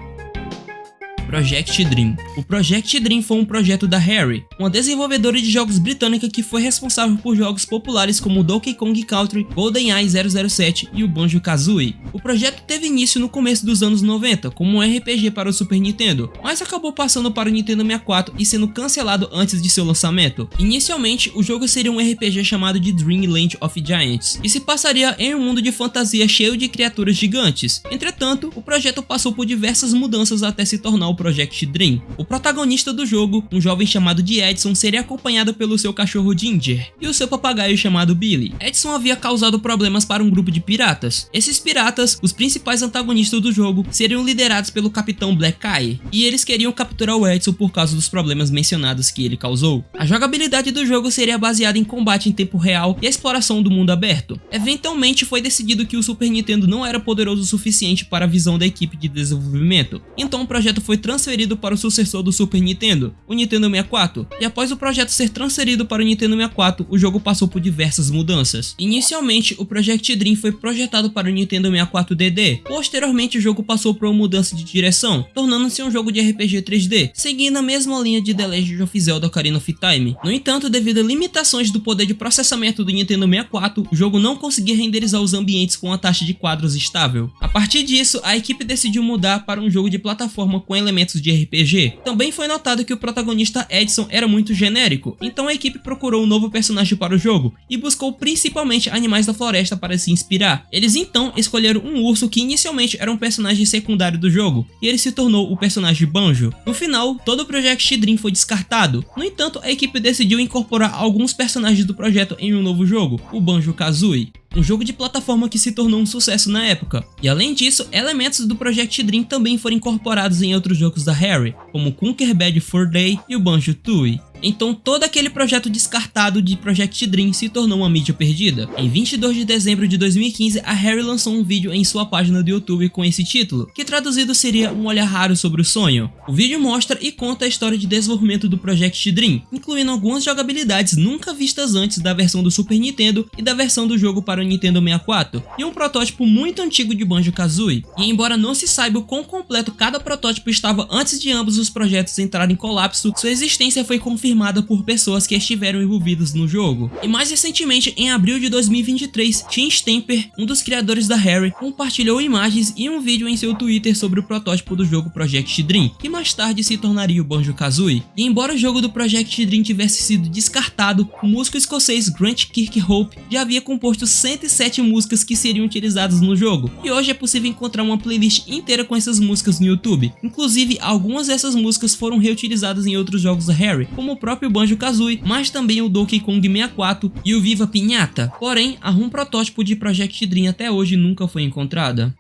Project Dream. O Project Dream foi um projeto da Rare, uma desenvolvedora de jogos britânica que foi responsável por jogos populares como Donkey Kong Country, GoldenEye 007 e o Banjo-Kazooie. O projeto teve início no começo dos anos 90 como um RPG para o Super Nintendo, mas acabou passando para o Nintendo 64 e sendo cancelado antes de seu lançamento. Inicialmente, o jogo seria um RPG chamado de Dreamland of Giants e se passaria em um mundo de fantasia cheio de criaturas gigantes. Entretanto, o projeto passou por diversas mudanças até se tornar o Project Dream. O protagonista do jogo, um jovem chamado de Edson, seria acompanhado pelo seu cachorro Ginger e o seu papagaio chamado Billy. Edson havia causado problemas para um grupo de piratas. Esses piratas, os principais antagonistas do jogo, seriam liderados pelo Capitão Black Eye, e eles queriam capturar o Edson por causa dos problemas mencionados que ele causou. A jogabilidade do jogo seria baseada em combate em tempo real e a exploração do mundo aberto. Eventualmente foi decidido que o Super Nintendo não era poderoso o suficiente para a visão da equipe de desenvolvimento, então o projeto foi transferido para o sucessor do Super Nintendo, o Nintendo 64, e após o projeto ser transferido para o Nintendo 64, o jogo passou por diversas mudanças. Inicialmente, o Project Dream foi projetado para o Nintendo 64 DD, posteriormente o jogo passou por uma mudança de direção, tornando-se um jogo de RPG 3D, seguindo a mesma linha de The Legend of Zelda Ocarina of Time. No entanto, devido a limitações do poder de processamento do Nintendo 64, o jogo não conseguia renderizar os ambientes com a taxa de quadros estável. A partir disso, a equipe decidiu mudar para um jogo de plataforma com elementos de RPG. Também foi notado que o protagonista Edson era muito genérico, então a equipe procurou um novo personagem para o jogo e buscou principalmente animais da floresta para se inspirar. Eles então escolheram um urso que inicialmente era um personagem secundário do jogo, e ele se tornou o personagem Banjo. No final, todo o Project Dream foi descartado. No entanto, a equipe decidiu incorporar alguns personagens do projeto em um novo jogo, o Banjo-Kazooie, um jogo de plataforma que se tornou um sucesso na época. E além disso, elementos do Project Dream também foram incorporados em outros jogos da Rare, como Conker Bad Fur Day e o Banjo-Tooie. Então todo aquele projeto descartado de Project Dream se tornou uma mídia perdida. Em 22 de dezembro de 2015, a Rare lançou um vídeo em sua página do YouTube com esse título, que traduzido seria Um Olhar Raro sobre o Sonho. O vídeo mostra e conta a história de desenvolvimento do Project Dream, incluindo algumas jogabilidades nunca vistas antes da versão do Super Nintendo e da versão do jogo para o Nintendo 64, e um protótipo muito antigo de Banjo-Kazooie. E embora não se saiba o quão completo cada protótipo estava antes de ambos os projetos entrarem em colapso, sua existência foi confirmada por pessoas que estiveram envolvidas no jogo. E mais recentemente, em abril de 2023, Tim Stamper, um dos criadores da Rare, compartilhou imagens e um vídeo em seu Twitter sobre o protótipo do jogo Project Dream, que mais tarde se tornaria o Banjo-Kazooie. E embora o jogo do Project Dream tivesse sido descartado, o músico escocês Grant Kirkhope já havia composto 107 músicas que seriam utilizadas no jogo, e hoje é possível encontrar uma playlist inteira com essas músicas no YouTube. Inclusive, algumas dessas músicas foram reutilizadas em outros jogos da Rare, como o próprio Banjo-Kazooie, mas também o Donkey Kong 64 e o Viva Pinhata. Porém, um protótipo de Project Dream até hoje nunca foi encontrada.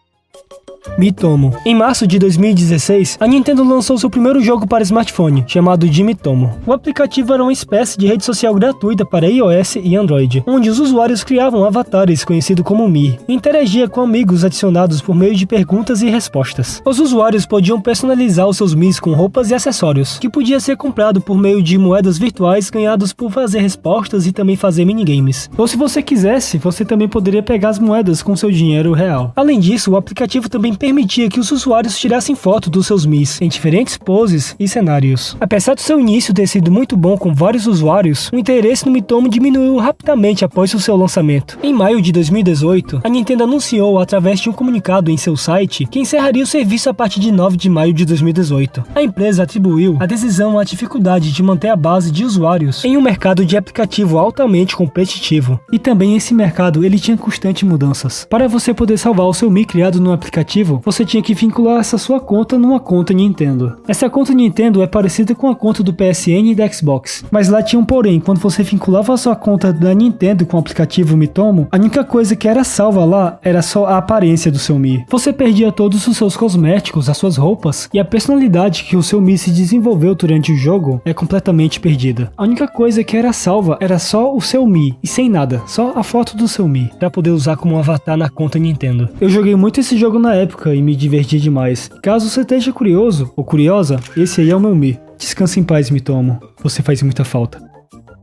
Miitomo. Em março de 2016, a Nintendo lançou seu primeiro jogo para smartphone, chamado de Miitomo. O aplicativo era uma espécie de rede social gratuita para iOS e Android, onde os usuários criavam avatares conhecidos como Mi e interagia com amigos adicionados por meio de perguntas e respostas. Os usuários podiam personalizar os seus Mis com roupas e acessórios, que podia ser comprado por meio de moedas virtuais ganhados por fazer respostas e também fazer minigames. Ou se você quisesse, você também poderia pegar as moedas com seu dinheiro real. Além disso, o aplicativo também permitia que os usuários tirassem foto dos seus Mis em diferentes poses e cenários. Apesar do seu início ter sido muito bom com vários usuários, o interesse no Miitomo diminuiu rapidamente após o seu lançamento. Em maio de 2018, a Nintendo anunciou através de um comunicado em seu site que encerraria o serviço a partir de 9 de maio de 2018. A empresa atribuiu a decisão à dificuldade de manter a base de usuários em um mercado de aplicativo altamente competitivo. E também esse mercado ele tinha constantes mudanças. Para você poder salvar o seu Mi criado no aplicativo, você tinha que vincular essa sua conta numa conta Nintendo. Essa conta Nintendo é parecida com a conta do PSN e da Xbox, mas lá tinha um porém: quando você vinculava a sua conta da Nintendo com o aplicativo Miitomo, a única coisa que era salva lá era só a aparência do seu Mi. Você perdia todos os seus cosméticos, as suas roupas, e a personalidade que o seu Mi se desenvolveu durante o jogo é completamente perdida. A única coisa que era salva era só o seu Mi, e sem nada, só a foto do seu Mi, para poder usar como um avatar na conta Nintendo. Eu joguei muito esse jogo na época e me diverti demais. Caso você esteja curioso ou curiosa, esse aí é o meu Mi. Descanse em paz, Miitomo. Você faz muita falta.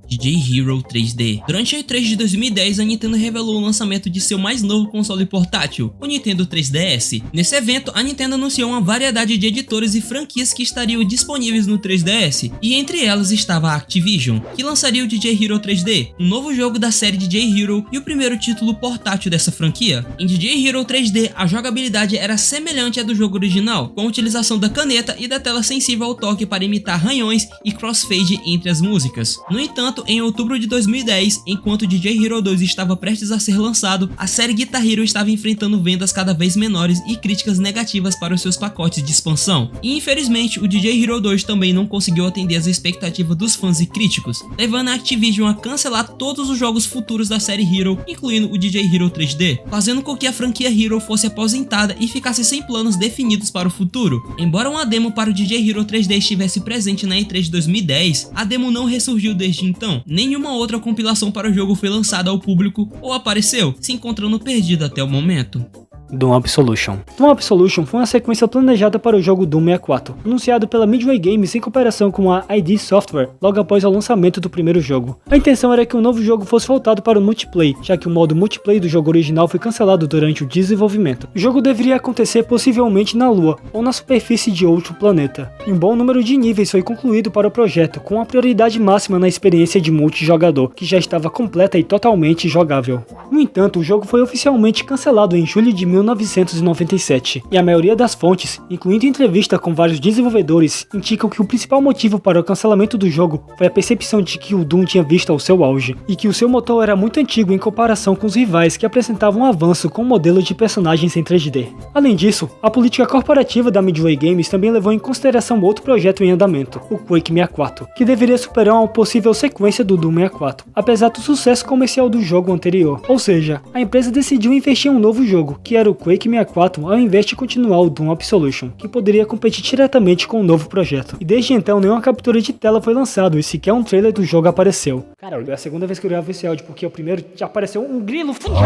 DJ Hero 3D. Durante a E3 de 2010, a Nintendo revelou o lançamento de seu mais novo console portátil, o Nintendo 3DS. Nesse evento, a Nintendo anunciou uma variedade de editores e franquias que estariam disponíveis no 3DS, e entre elas estava a Activision, que lançaria o DJ Hero 3D, um novo jogo da série DJ Hero e o primeiro título portátil dessa franquia. Em DJ Hero 3D, a jogabilidade era semelhante à do jogo original, com a utilização da caneta e da tela sensível ao toque para imitar arranhões e crossfade entre as músicas. No entanto, enquanto em outubro de 2010, enquanto DJ Hero 2 estava prestes a ser lançado, a série Guitar Hero estava enfrentando vendas cada vez menores e críticas negativas para os seus pacotes de expansão. E infelizmente, o DJ Hero 2 também não conseguiu atender as expectativas dos fãs e críticos, levando a Activision a cancelar todos os jogos futuros da série Hero, incluindo o DJ Hero 3D, fazendo com que a franquia Hero fosse aposentada e ficasse sem planos definidos para o futuro. Embora uma demo para o DJ Hero 3D estivesse presente na E3 de 2010, a demo não ressurgiu desde então. Nenhuma outra compilação para o jogo foi lançada ao público ou apareceu, se encontrando perdida até o momento. Doom Absolution. Doom Absolution foi uma sequência planejada para o jogo Doom 64, anunciado pela Midway Games em cooperação com a ID Software logo após o lançamento do primeiro jogo. A intenção era que o novo jogo fosse voltado para o multiplayer, já que o modo multiplayer do jogo original foi cancelado durante o desenvolvimento. O jogo deveria acontecer possivelmente na Lua ou na superfície de outro planeta. Um bom número de níveis foi concluído para o projeto, com a prioridade máxima na experiência de multijogador, que já estava completa e totalmente jogável. No entanto, o jogo foi oficialmente cancelado em julho de 1997, e a maioria das fontes, incluindo entrevista com vários desenvolvedores, indicam que o principal motivo para o cancelamento do jogo foi a percepção de que o Doom tinha visto ao seu auge, e que o seu motor era muito antigo em comparação com os rivais que apresentavam um avanço com o modelo de personagens em 3D. Além disso, a política corporativa da Midway Games também levou em consideração outro projeto em andamento, o Quake 64, que deveria superar uma possível sequência do Doom 64, apesar do sucesso comercial do jogo anterior. Ou seja, a empresa decidiu investir em um novo jogo, que era o Quake 64, ao invés de continuar o Doom Absolution, que poderia competir diretamente com o novo projeto. E desde então, nenhuma captura de tela foi lançada e sequer um trailer do jogo apareceu. Caralho, é a segunda vez que eu gravo esse áudio, porque o primeiro já apareceu um grilo fudido.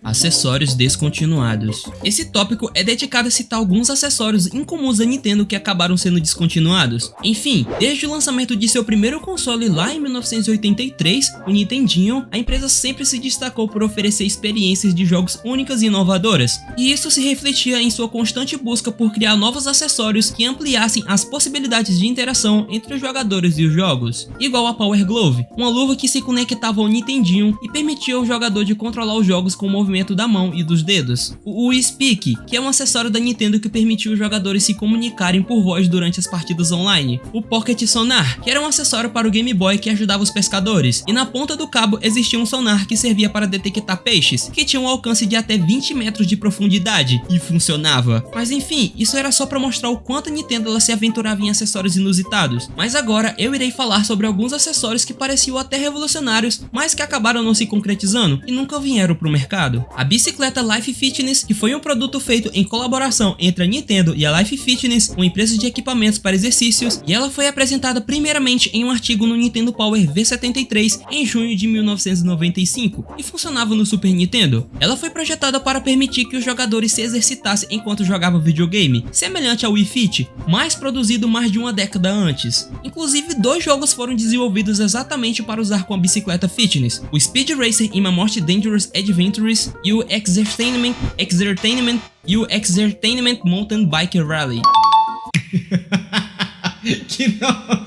Acessórios descontinuados. Esse tópico é dedicado a citar alguns acessórios incomuns da Nintendo que acabaram sendo descontinuados. Enfim, desde o lançamento de seu primeiro console lá em 1983, o Nintendinho, a empresa sempre se destacou por oferecer experiências de jogos únicas e inovadoras, e isso se refletia em sua constante busca por criar novos acessórios que ampliassem as possibilidades de interação entre os jogadores e os jogos, igual a Power Glove, uma luva que se conectava ao Nintendinho e permitia ao jogador de controlar os jogos com o movimento da mão e dos dedos. O Wii Speak, que é um acessório da Nintendo que permitiu os jogadores se comunicarem por voz durante as partidas online. O Pocket Sonar, que era um acessório para o Game Boy que ajudava os pescadores. E na ponta do cabo existia um sonar que servia para detectar peixes, que tinha um alcance de até 20 metros de profundidade, e funcionava. Mas enfim, isso era só para mostrar o quanto a Nintendo ela se aventurava em acessórios inusitados. Mas agora eu irei falar sobre alguns acessórios que pareciam até revolucionários, mas que acabaram não se concretizando e nunca vieram para o mercado. A bicicleta Life Fitness, que foi um produto feito em colaboração entre a Nintendo e a Life Fitness, uma empresa de equipamentos para exercícios, e ela foi apresentada primeiramente em um artigo no Nintendo Power V73 em junho de 1995 e funcionava no Super Nintendo. Ela foi projetada para permitir que os jogadores se exercitassem enquanto jogavam videogame, semelhante ao Wii Fit, mas produzido mais de uma década antes. Inclusive, 2 jogos foram desenvolvidos exatamente para usar com a bicicleta fitness, o Speed Racer e Mammoth Dangerous Adventures e o Exertainment Mountain Bike Rally. Que não...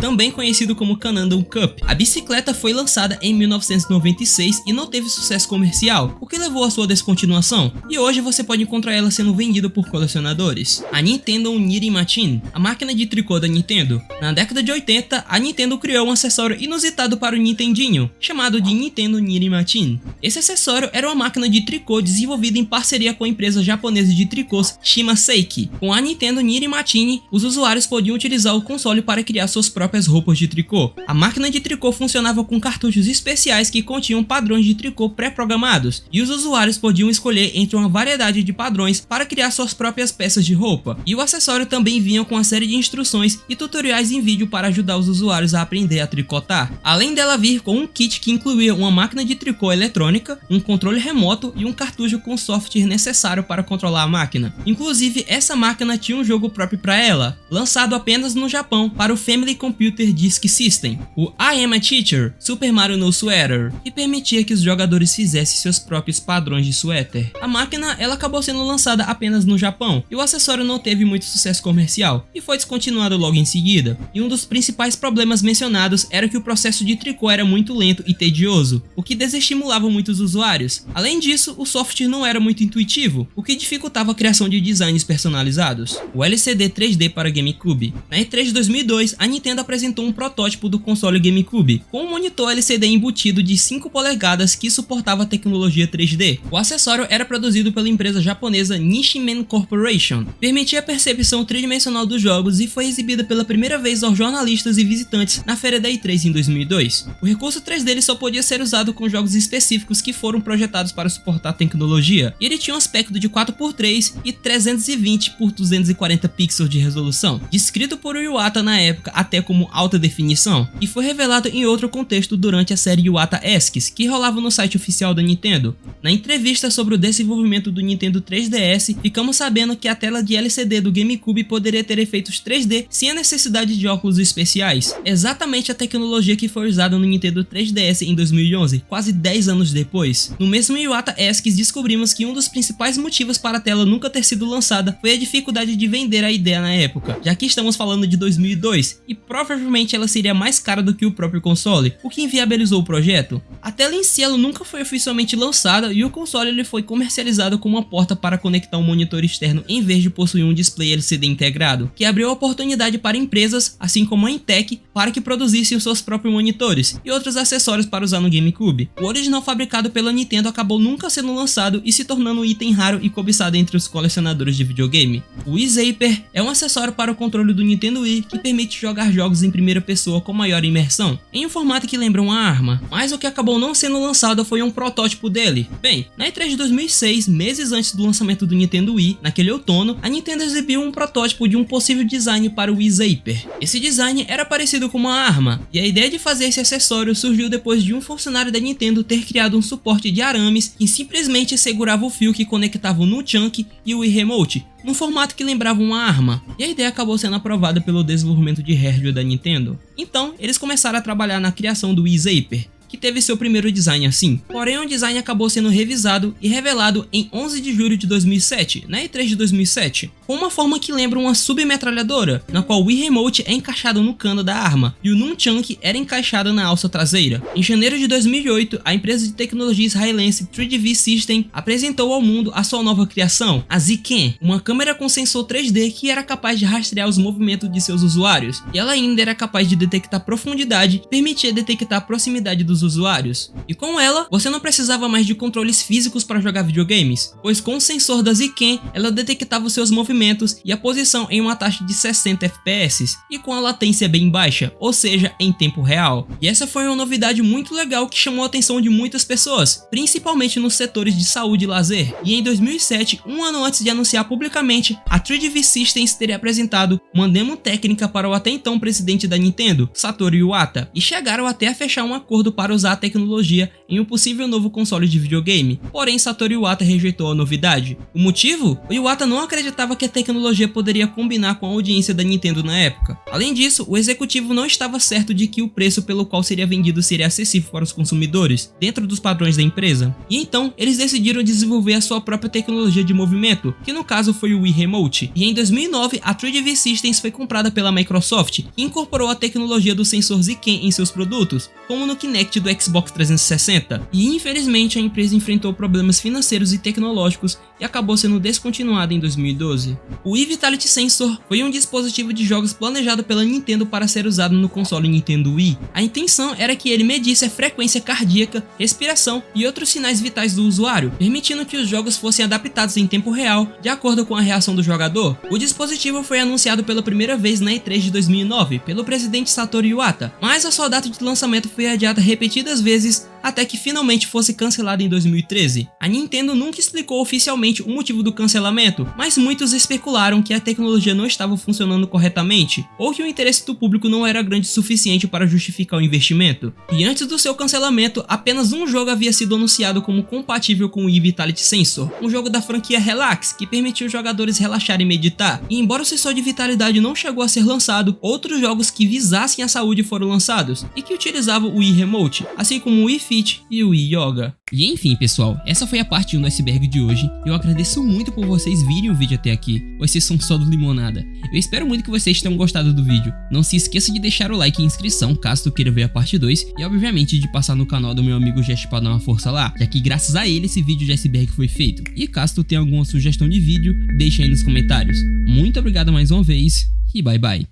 Também conhecido como Canandon Cup. A bicicleta foi lançada em 1996 e não teve sucesso comercial, o que levou à sua descontinuação, e hoje você pode encontrar ela sendo vendida por colecionadores. A Nintendo Knitting Machine, a máquina de tricô da Nintendo. Na década de 80, a Nintendo criou um acessório inusitado para o Nintendinho, chamado de Nintendo Knitting Machine. Esse acessório era uma máquina de tricô desenvolvida em parceria com a empresa japonesa de tricôs Shimaseiki. Com a Nintendo Knitting Machine, os usuários podiam utilizar o console para criar suas próprias roupas de tricô. A máquina de tricô funcionava com cartuchos especiais que continham padrões de tricô pré-programados, e os usuários podiam escolher entre uma variedade de padrões para criar suas próprias peças de roupa. E o acessório também vinha com uma série de instruções e tutoriais em vídeo para ajudar os usuários a aprender a tricotar. Além dela vir com um kit que incluía uma máquina de tricô eletrônica, um controle remoto e um cartucho com o software necessário para controlar a máquina. Inclusive, essa máquina tinha um jogo próprio para ela, lançado apenas no Japão para o Family Computer Disk System, o I Am a Teacher, Super Mario No Sweater, que permitia que os jogadores fizessem seus próprios padrões de suéter. A máquina ela acabou sendo lançada apenas no Japão, e o acessório não teve muito sucesso comercial, e foi descontinuado logo em seguida. E um dos principais problemas mencionados era que o processo de tricô era muito lento e tedioso, o que desestimulava muitos usuários. Além disso, o software não era muito intuitivo, o que dificultava a criação de designs personalizados. O LCD 3D para GameCube. Na E3 de 2002, a Nintendo apresentou um protótipo do console GameCube, com um monitor LCD embutido de 5 polegadas que suportava a tecnologia 3D. O acessório era produzido pela empresa japonesa Nishimen Corporation, permitia a percepção tridimensional dos jogos e foi exibida pela primeira vez aos jornalistas e visitantes na feira da E3 em 2002. O recurso 3D só podia ser usado com jogos específicos que foram projetados para suportar a tecnologia, e ele tinha um aspecto de 4x3 e 320 por 240 pixels de resolução, descrito por Iwata na época até como alta definição, e foi revelado em outro contexto durante a série Iwata Asks, que rolava no site oficial da Nintendo. Na entrevista sobre o desenvolvimento do Nintendo 3DS, ficamos sabendo que a tela de LCD do GameCube poderia ter efeitos 3D sem a necessidade de óculos especiais, exatamente a tecnologia que foi usada no Nintendo 3DS em 2011, quase 10 anos depois. No mesmo Iwata Asks, descobrimos que um dos principais motivos para a tela nunca ter sido lançada foi a dificuldade de vender a ideia na época, já que estamos falando de 2002 e provavelmente ela seria mais cara do que o próprio console, o que inviabilizou o projeto. A tela em si ela nunca foi oficialmente lançada e o console ele foi comercializado com uma porta para conectar um monitor externo em vez de possuir um display LCD integrado, que abriu a oportunidade para empresas, assim como a Intec, para que produzissem os seus próprios monitores e outros acessórios para usar no GameCube. O original fabricado pela Nintendo acabou nunca sendo lançado e se tornando um item raro e cobiçado entre os colecionadores de videogame. O Wii Zapper é um acessório para o controle do Nintendo Wii que permite jogar jogos em primeira pessoa com maior imersão, em um formato que lembra uma arma, mas o que acabou não sendo lançado foi um protótipo dele. Bem, na E3 de 2006, meses antes do lançamento do Nintendo Wii, naquele outono, a Nintendo exibiu um protótipo de um possível design para o Wii Zapper. Esse design era parecido com uma arma, e a ideia de fazer esse acessório surgiu depois de um funcionário da Nintendo ter criado um suporte de arames que simplesmente segurava o fio que conectava o Nunchuk e o Wii Remote, num formato que lembrava uma arma, e a ideia acabou sendo aprovada pelo desenvolvimento de hardware da Nintendo. Então, eles começaram a trabalhar na criação do Wii Zapper, que teve seu primeiro design assim. Porém, o design acabou sendo revisado e revelado em 11 de julho de 2007, na E3 de 2007, com uma forma que lembra uma submetralhadora, na qual o Wii Remote é encaixado no cano da arma e o Nunchuk era encaixado na alça traseira. Em janeiro de 2008, a empresa de tecnologia israelense 3DV System apresentou ao mundo a sua nova criação, a Z-Cam, uma câmera com sensor 3D que era capaz de rastrear os movimentos de seus usuários, e ela ainda era capaz de detectar profundidade e permitia detectar a proximidade dos usuários. E com ela, você não precisava mais de controles físicos para jogar videogames, pois com o sensor da Z-Cam, ela detectava os seus movimentos e a posição em uma taxa de 60 FPS, e com a latência bem baixa, ou seja, em tempo real. E essa foi uma novidade muito legal que chamou a atenção de muitas pessoas, principalmente nos setores de saúde e lazer. E em 2007, um ano antes de anunciar publicamente, a 3DV Systems teria apresentado uma demo técnica para o até então presidente da Nintendo, Satoru Iwata, e chegaram até a fechar um acordo para usar a tecnologia em um possível novo console de videogame. Porém, Satoru Iwata rejeitou a novidade. O motivo? O Iwata não acreditava que a tecnologia poderia combinar com a audiência da Nintendo na época. Além disso, o executivo não estava certo de que o preço pelo qual seria vendido seria acessível para os consumidores, dentro dos padrões da empresa. E então, eles decidiram desenvolver a sua própria tecnologia de movimento, que no caso foi o Wii Remote. E em 2009, a 3DV Systems foi comprada pela Microsoft, que incorporou a tecnologia do sensor Z-Cam em seus produtos, como no Kinect do Xbox 360, e infelizmente a empresa enfrentou problemas financeiros e tecnológicos e acabou sendo descontinuada em 2012. O Wii Vitality Sensor foi um dispositivo de jogos planejado pela Nintendo para ser usado no console Nintendo Wii. A intenção era que ele medisse a frequência cardíaca, respiração e outros sinais vitais do usuário, permitindo que os jogos fossem adaptados em tempo real, de acordo com a reação do jogador. O dispositivo foi anunciado pela primeira vez na E3 de 2009 pelo presidente Satoru Iwata, mas a sua data de lançamento foi adiada repetidas vezes até que finalmente fosse cancelada em 2013. A Nintendo nunca explicou oficialmente o motivo do cancelamento, mas muitos especularam que a tecnologia não estava funcionando corretamente, ou que o interesse do público não era grande o suficiente para justificar o investimento. E antes do seu cancelamento, apenas um jogo havia sido anunciado como compatível com o Wii Vitality Sensor, um jogo da franquia Relax, que permitiu os jogadores relaxarem e meditar. E embora o sensor de vitalidade não chegou a ser lançado, outros jogos que visassem a saúde foram lançados, e que utilizavam o Wii Remote, assim como o Wii Fit e o Wii Yoga. E enfim, pessoal, essa foi a parte 1 do iceberg de hoje. Eu agradeço muito por vocês virem o vídeo até aqui. Vocês são só do limonada. Eu espero muito que vocês tenham gostado do vídeo. Não se esqueça de deixar o like e inscrição, caso tu queira ver a parte 2. E obviamente de passar no canal do meu amigo Jess para dar uma força lá, já que graças a ele esse vídeo de iceberg foi feito. E caso tu tenha alguma sugestão de vídeo, deixa aí nos comentários. Muito obrigado mais uma vez e bye bye.